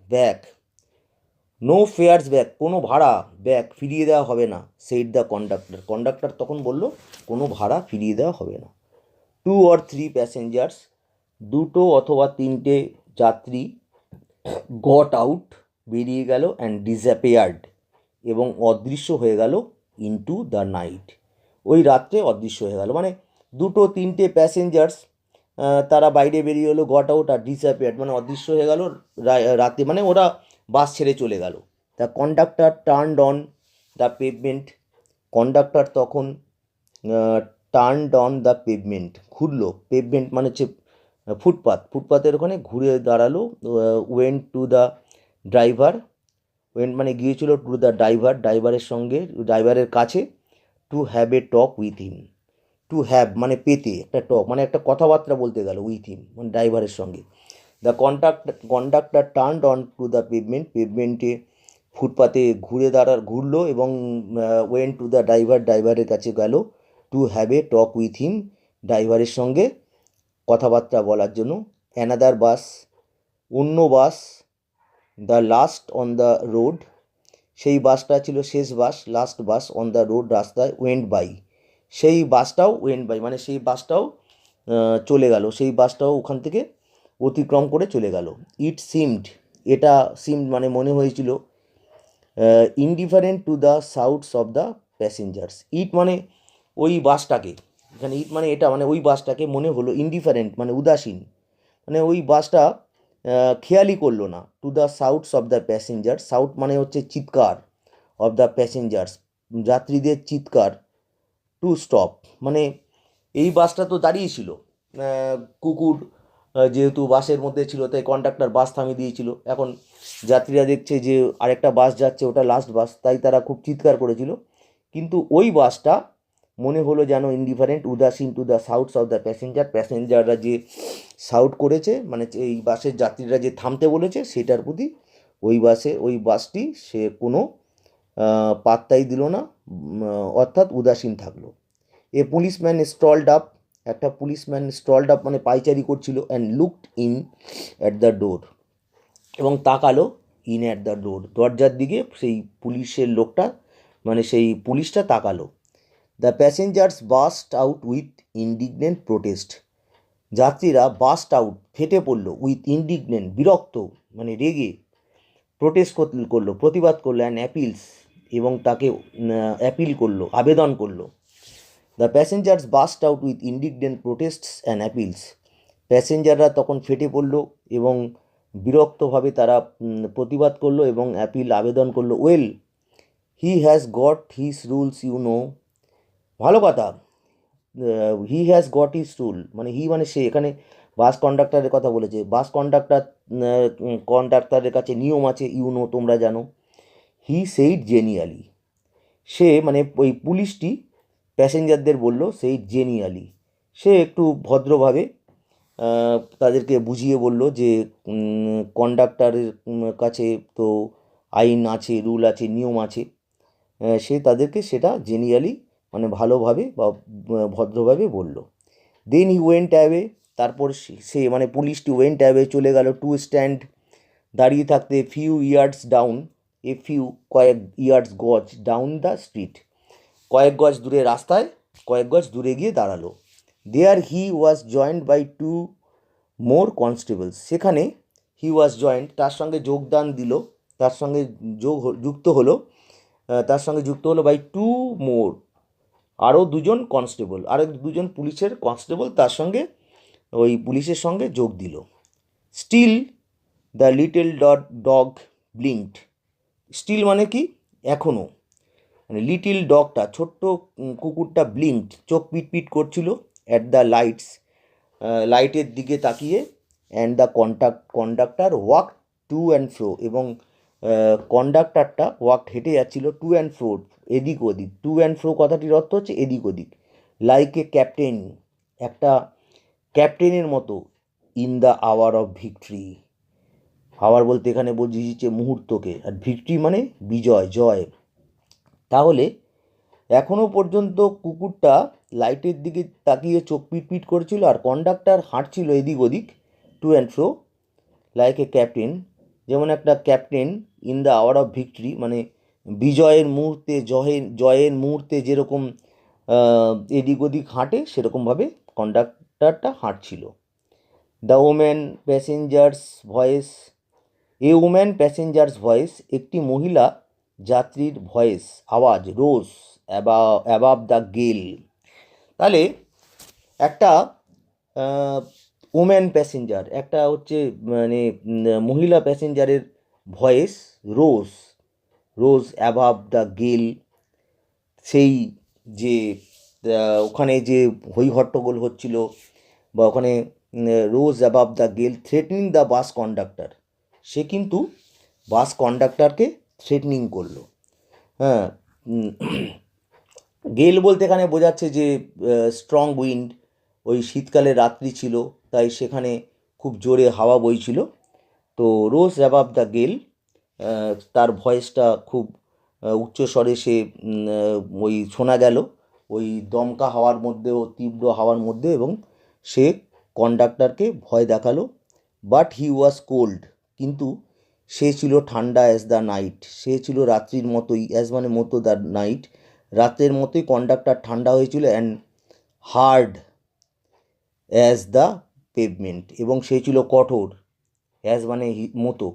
back, no fares back, কোনো ভাড়া ব্যাক ফিরিয়ে দেওয়া হবে না। সেইড দ্য কন্ডাক্টর, কন্ডাক্টর তখন বলল কোনো ভাড়া ফিরিয়ে দেওয়া হবে না। 2 or 3 প্যাসেঞ্জার্স, দুটো অথবা তিনটে যাত্রী, গট আউট বেরিয়ে গেল, অ্যান্ড ডিসঅ্যাপিয়ার্ড এবং অদৃশ্য হয়ে গেল, ইনটু দ্য নাইট, ওই রাত্রে অদৃশ্য হয়ে গেল, মানে দুটো তিনটে প্যাসেঞ্জার্স তারা বাইরে বেরিয়ে হলো, গট আউট, আর ডিসঅ্যাপিয়ার্ড মানে অদৃশ্য হয়ে গেল রাতে, মানে ওরা বাস ছেড়ে চলে গেল। The conductor turned on the pavement, conductor তখন টার্নড অন দ্য পেভমেন্ট, ঘুরলো, পেভমেন্ট মানে হচ্ছে ফুটপাথ, ফুটপাথের ওখানে ঘুরে দাঁড়ালো। Went to the driver, went মানে গিয়েছিল টু দ্য ড্রাইভার, ড্রাইভারের সঙ্গে, ড্রাইভারের কাছে, to have a talk with him. To have মানে পেতে, একটা টক মানে একটা কথাবার্তা বলতে গেল, উইথ হিম মানে ড্রাইভারের সঙ্গে। The conductor turned on to the pavement, পেভমেন্টে ফুটপাতে ঘুরলো এবং ওয়েন্ট টু দ্য ড্রাইভার, ড্রাইভারের কাছে গেল, to have a talk with him, ড্রাইভারের সঙ্গে কথাবার্তা বলার জন্য। অ্যানাদার বাস, অন্য bus, the last on the road, সেই বাসটা ছিল শেষ bus, last bus, on the road রাস্তায়, ওয়েন্ট বাই, সেই বাসটাও ওয়েন্ট বাই মানে সেই বাসটাও চলে গেল, সেই বাসটাও ওখান থেকে অতিক্রম করে চলে গেল। ইট সিমড, এটা সিমড মানে মনে হয়েছিল, indifferent to the shouts of the passengers. It মানে ওই বাসটাকে, এখানে ইট মানে এটা মানে ওই বাসটাকে মনে হলো, ইনডিফারেন্ট মানে উদাসীন, মানে ওই বাসটা খেয়ালই করলো না, to the shouts of the passenger, shout মানে হচ্ছে চিৎকার, অফ দ্য প্যাসেঞ্জার্স যাত্রীদের চিৎকার, টু স্টপ মানে এই বাসটা তো দাঁড়িয়ে ছিল, কুকুর যেহেতু বাসের মধ্যে ছিল তাই কন্ডাক্টর বাস থামিয়ে দিয়েছিল। এখন যাত্রীরা দেখছে যে আরেকটা বাস যাচ্ছে, ওটা লাস্ট বাস, তাই তারা খুব চিৎকার করেছিল। কিন্তু ওই বাসটা মনে হলো যেন ইনডিফারেন্ট, উদাসীন, to the shouts of the passenger, প্যাসেঞ্জাররা যে সাউট করেছে মানে এই বাসের যাত্রীরা যে থামতে বলেছে সেটার প্রতি ওই বাসটি সে কোনো পাত্তাই দিল না, অর্থাৎ উদাসীন থাকলো। এ পুলিশম্যান স্টলড আপ, একটা পুলিশম্যান স্টলড আপ মানে পাইচারি করছিল, and looked in at the door, এবং তাকালো, ইন অ্যাট দ্য ডোর, দরজার দিকে সেই পুলিশের লোকটা মানে সেই পুলিশটা তাকালো। The passengers burst out with indignant protest, যাত্রীরা বাস্ট আউট ফেটে পড়লো, উইথ ইন্ডিগনেন্ট বিরক্ত মানে রেগে, প্রোটেস্ট করলো প্রতিবাদ করলো, অ্যান্ড অ্যাপিলস এবং তাকে অ্যাপিল করলো আবেদন করলো। The passengers burst out with indignant protests and appeals, প্যাসেঞ্জাররা তখন ফেটে পড়লো এবং বিরক্তভাবে তারা প্রতিবাদ করলো এবং অ্যাপিল আবেদন করলো। Well he has got his rules you know, ভালো কথা, he has got his rule মানে হি মানে সে, এখানে বাস কন্ডাক্টরের কথা বলেছে, বাস কন্ডাক্টরের কাছে নিয়ম আছে, ইউনো তোমরা জানো। হি সেইড জেনিয়ালি, সে মানে ওই পুলিশটি প্যাসেঞ্জারদের বলল সেই জেনিয়ালি, সে একটু ভদ্রভাবে তাদেরকে বুঝিয়ে বলল যে কন্ডাক্টরের কাছে তো আইন আছে, রুল আছে, নিয়ম আছে, সে তাদেরকে সেটা জেনিয়ালি মানে ভালোভাবে বা ভদ্রভাবে বলল। দেন হি ওয়েন্ট অ্যাওয়ে, তারপর সে মানে পুলিশটি ওয়েন্ট অ্যাওয়ে চলে গেল, টু স্ট্যান্ড দাঁড়িয়ে থাকতে, ফিউ ইয়ার্ডস ডাউন, এ ফিউ কয়েক ইয়ার্ডস গজ ডাউন দ্য স্ট্রিট, কয়েক গজ দূরে রাস্তায় কয়েক গজ দূরে গিয়ে দাঁড়ালো। There he was joined by two more constables, সেখানে হি ওয়াজ জয়েন্ট তার সঙ্গে যোগদান দিল, তার সঙ্গে যুক্ত হলো, তার সঙ্গে যুক্ত হলো বাই টু মোর, আরও দুজন কনস্টেবল, আরও দুজন পুলিশের কনস্টেবল তার সঙ্গে ওই পুলিশের সঙ্গে যোগ দিল। Still the little dog blinked, still মানে কি এখনও, মানে লিটিল ডগটা ছোট্ট কুকুরটা ব্লিঙ্কড চোখ পিটপিট করছিল, অ্যাট দ্য লাইটস লাইটের দিকে তাকিয়ে, and the conductor walk to and fro, এবং কন্ডাক্টরটা ওয়াক হেঁটে যাচ্ছিল, টু অ্যান্ড ফ্রো এদিক ওদিক, টু অ্যান্ড ফ্রো কথাটির অর্থ হচ্ছে এদিক ওদিক, লাইক এ ক্যাপ্টেন একটা ক্যাপ্টেনের মতো, in the hour of victory, hour বলতে এখানে বুঝিয়েছে মুহূর্তকে, আর ভিক্টরি মানে বিজয়, জয়। তাহলে এখনও পর্যন্ত কুকুরটা লাইটের দিকে তাকিয়ে চোখ পিটপিট করছিল, আর কন্ডাক্টর হাঁটছিল এদিক ওদিক, to and fro, like a captain, যেমন একটা captain, in the hour of victory মানে বিজয়ের মুহূর্তে, জয়ের মুহূর্তে যেরকম এদিক ওদিক হাঁটে সেরকমভাবে কন্ডাক্টরটা হাঁটছিল। The woman passenger's voice, a woman passenger's voice, একটি মহিলা যাত্রীর ভয়েস আওয়াজ, রোজ অ্যাবাভ দ্য গেল, তাহলে একটা ওম্যান প্যাসেঞ্জার, একটা হচ্ছে মানে মহিলা প্যাসেঞ্জারের ভয়েস রোজ অ্যাবাভ দ্য গেল, সেই যে ওখানে যে হই হট্টগোল হচ্ছিল বা ওখানে রোজ অ্যাবাভ দ্য গেল থ্রেটনিং দ্য বাস কন্ডাক্টর, সে কিন্তু বাস কন্ডাক্টরকে থ্রেটনিং করলো। হ্যাঁ, গেল বলতে এখানে বোঝাচ্ছে যে স্ট্রং উইন্ড, ওই শীতকালে রাত্রি ছিল তাই সেখানে খুব জোরে হাওয়া বইছিল। তো রোজ অ্যাবাভ দ্য গেল, তার ভয়েসটা খুব উচ্চস্বরে সে ওই শোনা গেল ওই দমকা হাওয়ার মধ্যেও, তীব্র হাওয়ার মধ্যে, এবং সে কন্ডাক্টরকে ভয় দেখালো। বাট হি ওয়াজ কোল্ড, কিন্তু সে ছিল ঠান্ডা অ্যাজ দ্য নাইট, সে ছিল রাত্রির মতোই, অ্যাজ মানে মতো, দ্য নাইট, রাতের মতোই কন্ডাক্টর ঠান্ডা হয়েছিল, and hard as the pavement, এবং সে ছিল কঠোর, অ্যাজ মানে মতো,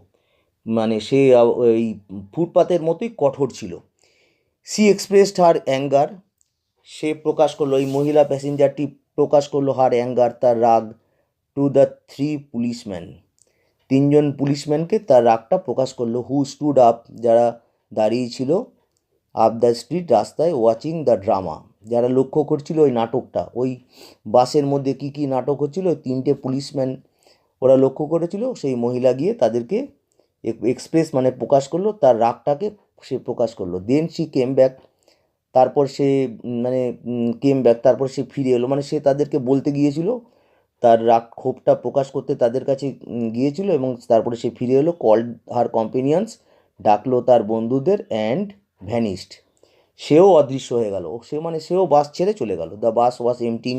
মানে সে ওই ফুটপাতের মতোই কঠোর ছিল। সি এক্সপ্রেসড হার অ্যাঙ্গার, সে প্রকাশ করলো, এই মহিলা প্যাসেঞ্জারটি প্রকাশ করলো হার অ্যাঙ্গার, তার রাগ, টু দ্য থ্রি পুলিশম্যান, তিনজন পুলিশম্যানকে তার রাগটা প্রকাশ করলো, হু স্টুড আপ, যারা দাঁড়িয়েছিল, আপ দ্য স্ট্রিট, রাস্তায়, ওয়াচিং দ্য ড্রামা, যারা লক্ষ্য করছিল ওই নাটকটা, ওই বাসের মধ্যে কি কি নাটক হচ্ছিল, ওই তিনটে পুলিশম্যান ওরা লক্ষ্য করেছিল। সেই মহিলা গিয়ে তাদেরকে এক্সপ্রেস মানে প্রকাশ করলো, তার রাগটাকে সে প্রকাশ করলো। দেন শি কেম ব্যাক, তারপর সে মানে কেম ব্যাক, তারপর সে ফিরে এলো, মানে সে তাদেরকে বলতে গিয়েছিল, তার রাগ ক্ষোভটা প্রকাশ করতে তাদের কাছে গিয়েছিল, এবং তারপরে সে ফিরে এলো। কল্ড হার কম্পেনিয়ন্স, ডাকলো তার বন্ধুদের, অ্যান্ড ভ্যানিস্ট, সেও অদৃশ্য হয়ে গেল, সে মানে সেও বাস ছেড়ে চলে গেল। দ্য বাস ওয়াজ এমটিং,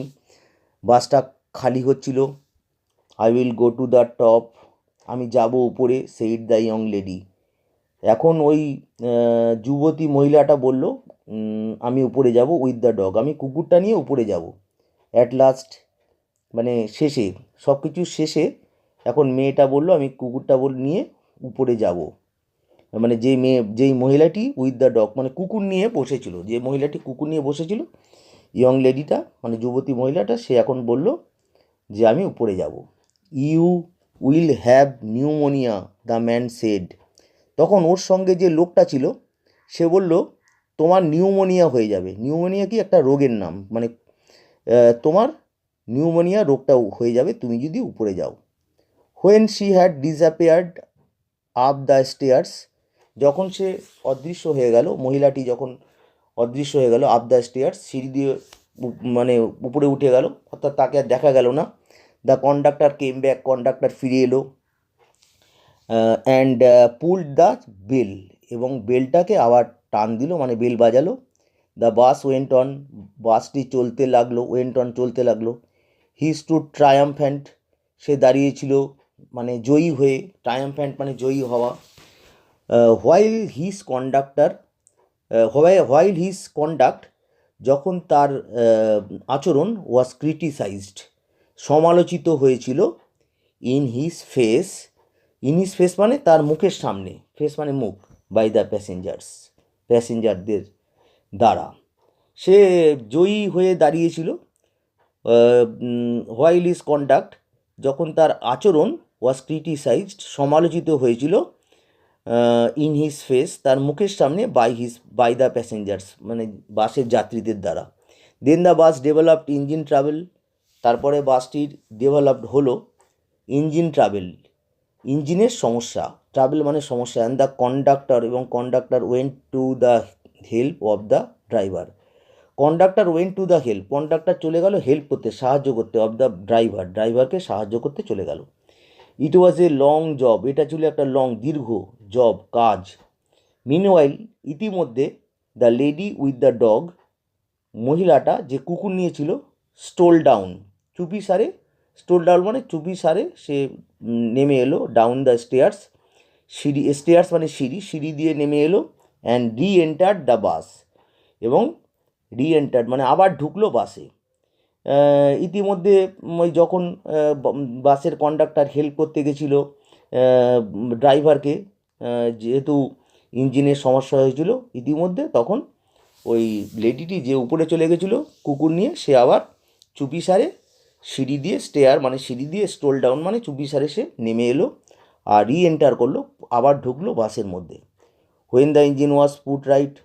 বাসটা খালি হচ্ছিল। I will go to the top, আমি যাব উপরে, সেইড দ্য ইয়ং লেডি, এখন ওই যুবতী মহিলাটা বলল, আমি উপরে যাব, উইথ দ্য ডগ, আমি কুকুরটা নিয়ে উপরে যাব। অ্যাট লাস্ট, মানে শেষে, সব কিছু শেষে এখন মেয়েটা বলল, আমি কুকুরটা নিয়ে উপরে যাব। মানে যেই মহিলাটি উইথ দ্য ডগ মানে কুকুর নিয়ে বসেছিল, যে মহিলাটি কুকুর নিয়ে বসেছিল, ইয়ং লেডিটা মানে যুবতী মহিলাটা, সে এখন বলল যে আমি উপরে যাব। You will have pneumonia, the man said, তখন ওর সঙ্গে যে লোকটা ছিল সে বলল, তোমার নিউমোনিয়া হয়ে যাবে। নিউমোনিয়া কি একটা রোগের নাম, মানে তোমার নিউমোনিয়া রোগটাও হয়ে যাবে তুমি যদি উপরে যাও। When she had disappeared up the stairs, যখন সে অদৃশ্য হয়ে গেল, মহিলাটি যখন অদৃশ্য হয়ে গেল, আপ দ্য স্টেয়ার্স, সিঁড়ি দিয়ে মানে উপরে উঠে গেল, অর্থাৎ তাকে আর দেখা গেল না। The conductor came back, conductor ফিরে এলো, অ্যান্ড পুলড দ্য বেল, এবং বেলটাকে আবার টান দিল, মানে বেল বাজালো। দ্য বাস ওয়েন্ট অন, বাসটি চলতে লাগলো, ওয়েন্ট অন চলতে লাগলো। হি স্টুড ট্রায়াম্ফ্যান্ট, সে দাঁড়িয়েছিল মানে জয়ী হয়ে, ট্রায়াম্ফ্যান্ট মানে জয়ী হওয়া। While his conductor, while his conduct, যখন তার আচরণ, ওয়াজ ক্রিটিসাইজড, সমালোচিত হয়েছিল, in his face, in his face মানে তার মুখের সামনে, ফেস মানে মুখ, বাই দ্য প্যাসেঞ্জারদের দ্বারা, সে জয়ী হয়ে দাঁড়িয়েছিল। হোয়াইল ইজ কন্ডাক্ট, যখন তার আচরণ, ওয়াজ ক্রিটিসাইজড, সমালোচিত হয়েছিল, ইন হিজ ফেস, তার মুখের সামনে, বাই দ্য প্যাসেঞ্জার্স মানে বাসের যাত্রীদের দ্বারা। Then the bus developed engine trouble, তারপরে বাসটির ডেভেলপড হলো ইঞ্জিন ট্রাভেল, ইঞ্জিনের সমস্যা, ট্রাভেল মানে সমস্যা। অ্যান্ড দ্য কন্ডাক্টর, এবং conductor went to the help of the driver, conductor went to the help, conductor চলে গেল হেল্প করতে, সাহায্য করতে, অফ দ্য ড্রাইভার, ড্রাইভারকে সাহায্য করতে চলে গেল। ইট ওয়াজ এ লং জব, এটা ছিল একটা লং, দীর্ঘ, জব, কাজ। মিনওয়াইল, ইতিমধ্যে, the lady with the dog, মহিলাটা যে কুকুর নিয়েছিল, স্টোল ডাউন, চুপি সারে, স্টোল ডাউন মানে চুপি সারে সে নেমে এলো, ডাউন দ্য স্টেয়ার্স, সিঁড়ি, স্টেয়ার্স মানে সিঁড়ি, সিঁড়ি দিয়ে নেমে এলো, অ্যান্ড রি এন্টার্ড দ্য বাস, এবং রি এন্টার্ড মানে আবার ঢুকলো বাসে। ইতিমধ্যে ওই যখন বাসের কন্ডাক্টর হেল্প করতে গেছিলো ড্রাইভারকে, যেহেতু ইঞ্জিনের সমস্যা হয়েছিল ইতিমধ্যে, তখন ওই লেডিটি যে উপরে চলে গেছিলো কুকুর নিয়ে, সে আবার চুপি সারে সিঁড়ি দিয়ে, স্টেয়ার মানে সিঁড়ি দিয়ে, স্টোল ডাউন মানে চুপি সারে সে নেমে এলো, আর রি এন্টার করলো, আবার ঢুকলো বাসের মধ্যে। When the engine was put right,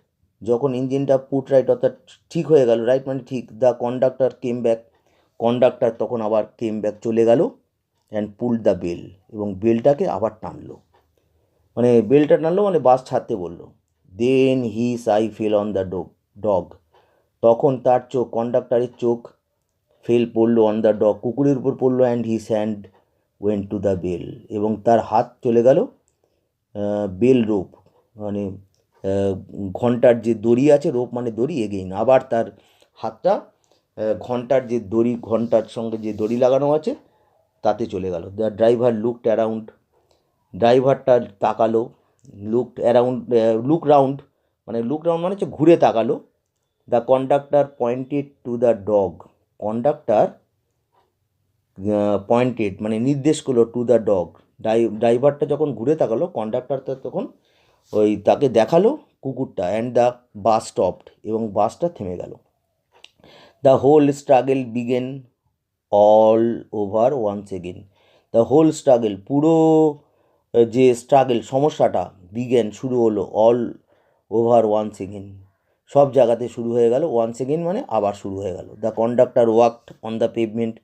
যখন ইঞ্জিনটা পুট রাইট অর্থাৎ ঠিক হয়ে গেল, রাইট মানে ঠিক, the conductor came back, conductor তখন আবার কেম ব্যাক চলে গেল অ্যান্ড পুল দ্য বেল, এবং বেলটাকে আবার টানলো, মানে বেলটা টানলো মানে বাস ছাড়তে বললো। Then his eye fell on the dog, তখন তার চোখ, কন্ডাক্টরের চোখ ফেল পড়লো অন দ্য ডগ, কুকুরের উপর পড়লো, and his hand went to the bell, এবং তার হাত চলে গেল বেল রোপ, মানে ঘন্টার যে দড়ি আছে, রোপ মানে দড়ি, এগেইন আবার তার হাতটা ঘন্টার যে দড়ি, ঘন্টার সঙ্গে যে দড়ি লাগানো আছে তাতে চলে গেল। দ্য ড্রাইভার লুকড অ্যারাউন্ড, ড্রাইভারটা তাকালো, লুকড অ্যারাউন্ড, লুক রাউন্ড মানে হচ্ছে ঘুরে তাকালো। The conductor pointed to the dog, conductor pointed মানে নির্দেশ করলো টু দ্য ডগ, ড্রাইভারটা যখন ঘুরে তাকালো, কন্ডাক্টরটা তখন ওই তাকে দেখালো কুকুরটা, অ্যান্ড দ্য বাস স্টপড, এবং বাসটা থেমে গেল। The whole struggle began all over once again, the whole struggle পুরো যে স্ট্রাগল সমস্যাটা, বিগেন শুরু হলো, অল ওভার ওয়ান্স এগেন সব জায়গাতে শুরু হয়ে গেল, ওয়ান্স এগেন মানে আবার শুরু হয়ে গেল। The conductor walked on the pavement,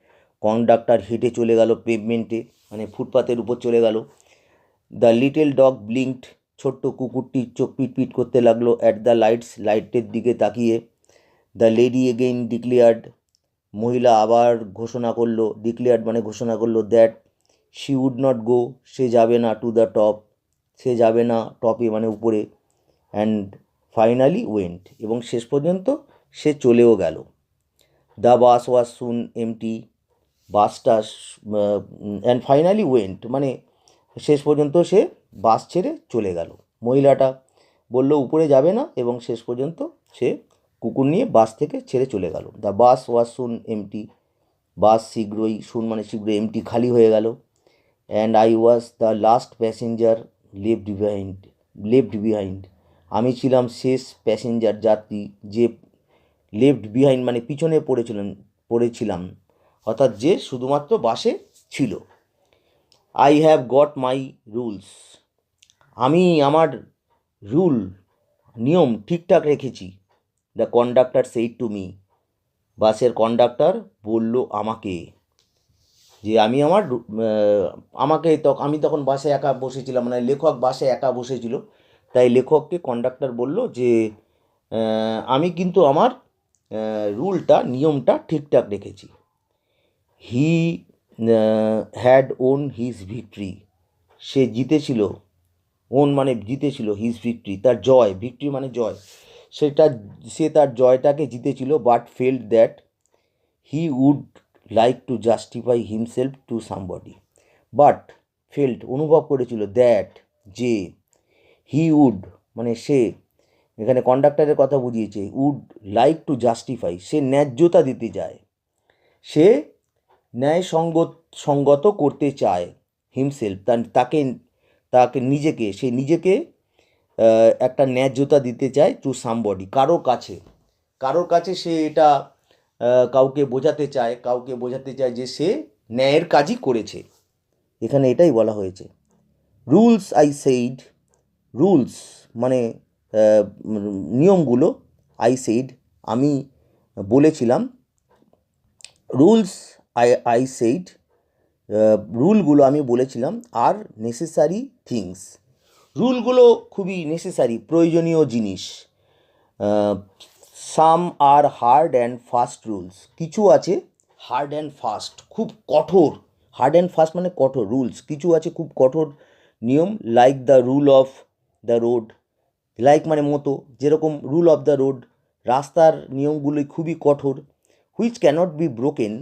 conductor হেঁটে চলে গেল পেভমেন্টে, মানে ফুটপাতের উপর চলে গেল। দ্য লিটল ডগ ব্লিঙ্কড, ছোট্ট কুকুরটি চোখ পিটপিট করতে লাগলো, অ্যাট দ্য লাইটস, লাইটের দিকে তাকিয়ে। দ্য লেডি এগেইন ডিক্লেয়ার্ড, মহিলা আবার ঘোষণা করলো, ডিক্লেয়ার্ড মানে ঘোষণা করলো, that she would not go, সে যাবে না, টু দ্য টপ, সে যাবে না টপে মানে উপরে, অ্যান্ড ফাইনালি ওয়েন্ট, এবং শেষ পর্যন্ত সে চলেও গেল। The bus was soon empty, বাসটা অ্যান্ড ফাইনালি ওয়েন্ট মানে শেষ পর্যন্ত সে বাস ছেড়ে চলে গেল। মহিলাটা বলল উপরে যাবে না, এবং শেষ পর্যন্ত সে কুকুর নিয়ে বাস থেকে ছেড়ে চলে গেল। The bus was soon MT, বাস শীঘ্রই, শুন মানে শীঘ্রই, এমটি খালি হয়ে গেল। And I was the last passenger left behind, আমি ছিলাম শেষ প্যাসেঞ্জার যাত্রী, যে লেফট বিহাইন্ড মানে পিছনে পড়েছিলাম, অর্থাৎ যে শুধুমাত্র বাসে ছিল। I have got my rules, আমি আমার রুল নিয়ম ঠিকঠাক রেখেছি। The conductor said to me, বাসের কন্ডাক্টর বলল আমাকে, যে আমি আমার আমাকে আমি তখন বাসে একা বসেছিলাম, মানে লেখক বাসে একা বসেছিল, তাই লেখককে কন্ডাক্টর বলল যে আমি কিন্তু আমার রুলটা, নিয়মটা ঠিকঠাক রেখেছি। He had won his victory, সে জিতেছিল, ওন মানে জিতেছিল, হিজ ভিক্টরি তার জয়, ভিক্টরি মানে জয়, সে তার জয়টাকে জিতেছিল। But felt that he would like to justify himself to somebody, but felt অনুভব করেছিল, দ্যাট যে, হি উড মানে সে, এখানে কন্ডাক্টরের কথা বুঝিয়েছে, উড লাইক টু জাস্টিফাই সে ন্যায্যতা দিতে চায়, সে সঙ্গত করতে চায়, হিমসেলফ তাকে তাকে নিজেকে, সে নিজেকে একটা ন্যায্যতা দিতে চায়, টু সামবডি কারোর কাছে সে এটা কাউকে বোঝাতে চায় যে সে ন্যায়ের কাজই করেছে, এখানে এটাই বলা হয়েছে। রুলস আই সেইড, রুলস মানে নিয়মগুলো, আই সেইড আমি বলেছিলাম, রুলস আই সেইড রুলগুলো আমি বলেছিলাম, আর নেসেসারি থিংস, রুলগুলো খুবই নেসেসারি প্রয়োজনীয় জিনিস। সাম আর হার্ড অ্যান্ড ফাস্ট রুলস, কিছু আছে হার্ড অ্যান্ড ফাস্ট খুব কঠোর, হার্ড অ্যান্ড ফাস্ট মানে কঠোর রুলস, কিছু আছে খুব কঠোর নিয়ম, like the rule of the road, like মানে মতো, যেরকম রুল অফ দ্য রোড রাস্তার নিয়মগুলি খুবই কঠোর। হুইচ ক্যানট বি ব্রোকেন,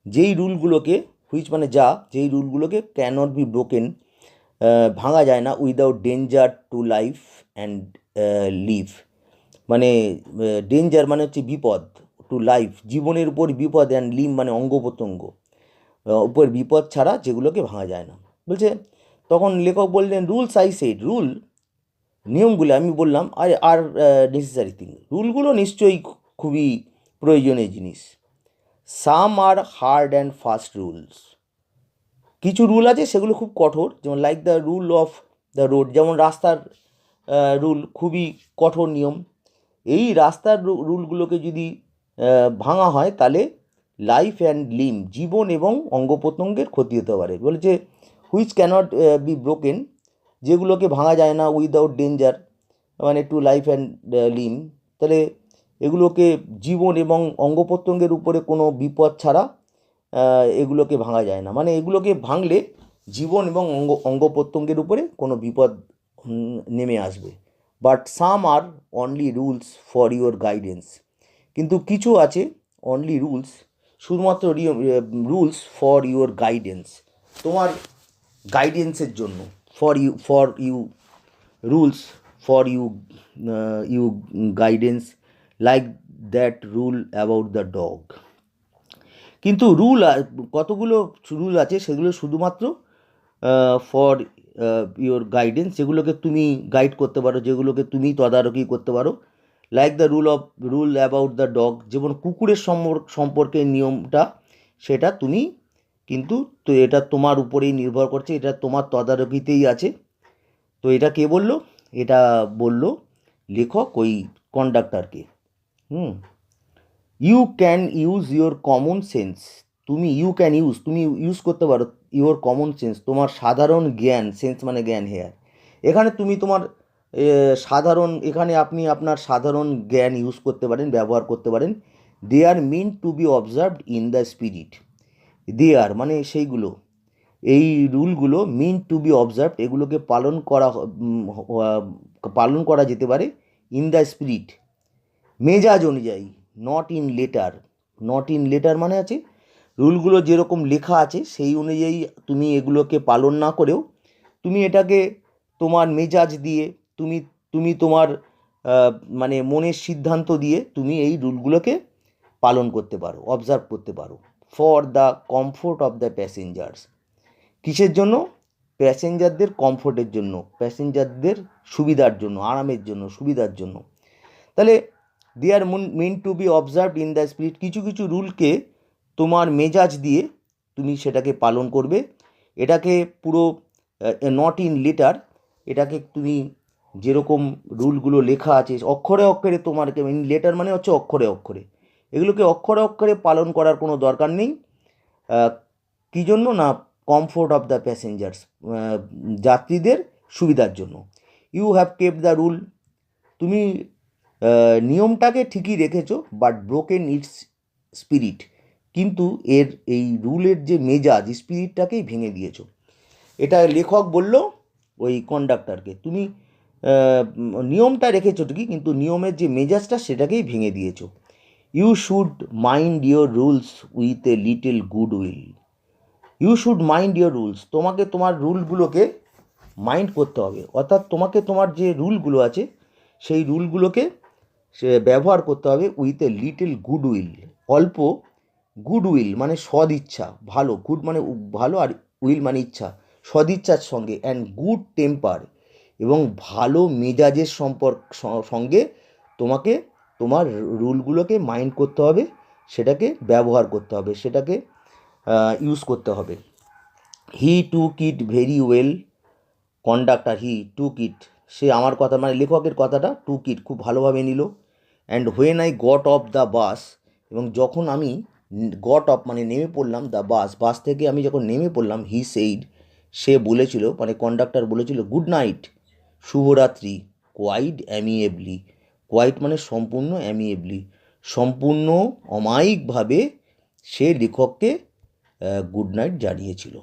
যেই রুলগুলোকে, হুইচ মানে যা, যেই রুলগুলোকে ক্যানট বি ব্রোকেন ভাঙা যায় না, without danger to life and লিভ, মানে ডেঞ্জার মানে হচ্ছে বিপদ, টু লাইফ জীবনের উপর বিপদ, অ্যান্ড লিভ মানে অঙ্গ প্রত্যঙ্গ উপর বিপদ ছাড়া যেগুলোকে ভাঙা যায় না। বলছে তখন লেখক বললেন, রুলস আই সেড, রুল নিয়মগুলো আমি বললাম, আর নেসেসারি থিং, রুলগুলো নিশ্চয়ই খুবই প্রয়োজনীয় জিনিস। সাম আর হার্ড অ্যান্ড ফাস্ট রুলস, কিছু রুল আছে সেগুলো খুব কঠোর, যেমন like the rule of the road, যেমন রাস্তার রুল খুবই কঠোর নিয়ম। এই রাস্তার রুলগুলোকে যদি ভাঙা হয় তাহলে লাইফ অ্যান্ড লিম, জীবন এবং অঙ্গ প্রত্যঙ্গের ক্ষতি হতে পারে। বলেছে হুইচ ক্যানট বি ব্রোকেন, যেগুলোকে ভাঙা যায় না উইদাউট ডেঞ্জার, মানে টু লাইফ অ্যান্ড লিম, তাহলে এগুলোকে জীবন এবং অঙ্গ প্রত্যঙ্গের উপরে কোনো বিপদ ছাড়া এগুলোকে ভাঙা যায় না, মানে এগুলোকে ভাঙলে জীবন এবং অঙ্গ প্রত্যঙ্গের উপরে কোনো বিপদ নেমে আসবে। But some are only rules for your guidance, কিন্তু কিছু আছে অনলি রুলস, শুধুমাত্র রুলস ফর ইউর গাইডেন্স, তোমার গাইডেন্সের জন্য, for you rules for you guidance, like that rule about the dog. কিন্তু কতগুলো রুল আছে সেগুলো শুধুমাত্র ফর ইউর গাইডেন্স, যেগুলোকে তুমি গাইড করতে পারো, যেগুলোকে তুমি তদারকি করতে পারো। Like the rule about the dog, যেমন কুকুরের সম্পর্কে নিয়মটা, সেটা তুমি কিন্তু, তো এটা তোমার উপরেই নির্ভর করছে, এটা তোমার তদারকিতেই আছে। তো এটা কে বললো? এটা বললো লেখক ওই কন্ডাক্টরকে। You can use your common sense, তুমি ইউজ করতে পারো ইউর কমন সেন্স, তোমার সাধারণ জ্ঞান, সেন্স মানে জ্ঞান হেয়ার, এখানে তুমি তোমার আপনি আপনার সাধারণ জ্ঞান ইউজ করতে পারেন, ব্যবহার করতে পারেন। They are meant to be observed in the spirit, they are মানে সেইগুলো, এই রুলগুলো মিন টু বি অবজার্ভড, এগুলোকে পালন করা যেতে পারে ইন দ্য স্পিরিট, মেজাজ অনুযায়ী, নট ইন লেটার মানে আছে রুলগুলো যেরকম লেখা আছে সেই অনুযায়ী তুমি এগুলোকে পালন না করেও তুমি এটাকে তোমার মেজাজ দিয়ে, তুমি তোমার মানে মনের সিদ্ধান্ত দিয়ে তুমি এই রুলগুলোকে পালন করতে পারো, অবজার্ভ করতে পারো। For the comfort of the passengers, কিসের জন্য? প্যাসেঞ্জারদের কমফোর্টের জন্য, প্যাসেঞ্জারদের সুবিধার জন্য, আরামের জন্য, সুবিধার জন্য। তাহলে they are meant to be observed in the spirit, কিছু কিছু রুলকে তোমার মেজাজ দিয়ে তুমি সেটাকে পালন করবে। এটাকে পুরো নট ইন লেটার, এটাকে তুমি যেরকম রুলগুলো লেখা আছে অক্ষরে অক্ষরে, তোমার ইন লেটার মানে হচ্ছে অক্ষরে অক্ষরে, এগুলোকে অক্ষরে অক্ষরে পালন করার কোনো দরকার নেই। কী জন্য? না, কমফোর্ট অফ দ্য প্যাসেঞ্জার্স, যাত্রীদের সুবিধার জন্য। You have kept the rule, তুমি নিয়মটাকে ঠিকই রেখেছো, বাট ব্রোকেন ইটস স্পিরিট, কিন্তু এই রুলের যে মেজাজ, স্পিরিটটাকেই ভেঙে দিয়েছো। এটা লেখক বলল ওই কন্ডাক্টরকে, তুমি নিয়মটা রেখেছো ঠিকই, কিন্তু নিয়মের যে মেজাজটা সেটাকেই ভেঙে দিয়েছো। You should mind your rules with a little good will, you should mind your rules, তোমাকে তোমার রুলগুলোকে মাইন্ড করতে হবে, অর্থাৎ তোমাকে তোমার যে রুলগুলো আছে সেই রুলগুলোকে ব্যবহার করতে হবে with a little good will, অল্প গুড উইল মানে সদিচ্ছা, ভালো, গুড মানে ভালো আর উইল মানে ইচ্ছা, সদিচ্ছার সঙ্গে, অ্যান্ড গুড টেম্পার, এবং ভালো মেজাজের সঙ্গে তোমাকে তোমার রুলগুলোকে মাইন্ড করতে হবে, সেটাকে ব্যবহার করতে হবে, সেটাকে ইউজ করতে হবে। হি টুক ইট ভেরি ওয়েল, কন্ডাক্টর হি টুক ইট, সে আমার কথা মানে লেখকের কথাটা টুক ইট খুব ভালোভাবে নিল। And when I got off the বাস, এবং যখন আমি গট অফ মানে নেমে পড়লাম, দ্য বাস থেকে আমি যখন নেমে পড়লাম, হি সেইড, সে বলেছিল মানে কন্ডাক্টর বলেছিল, গুড নাইট, শুভরাত্রি, কোয়াইট অ্যামিয়েবলি, কোয়াইট মানে সম্পূর্ণ, অ্যামিয়েবলি সম্পূর্ণ অমায়িকভাবে সে লেখককে গুড নাইট জানিয়েছিল।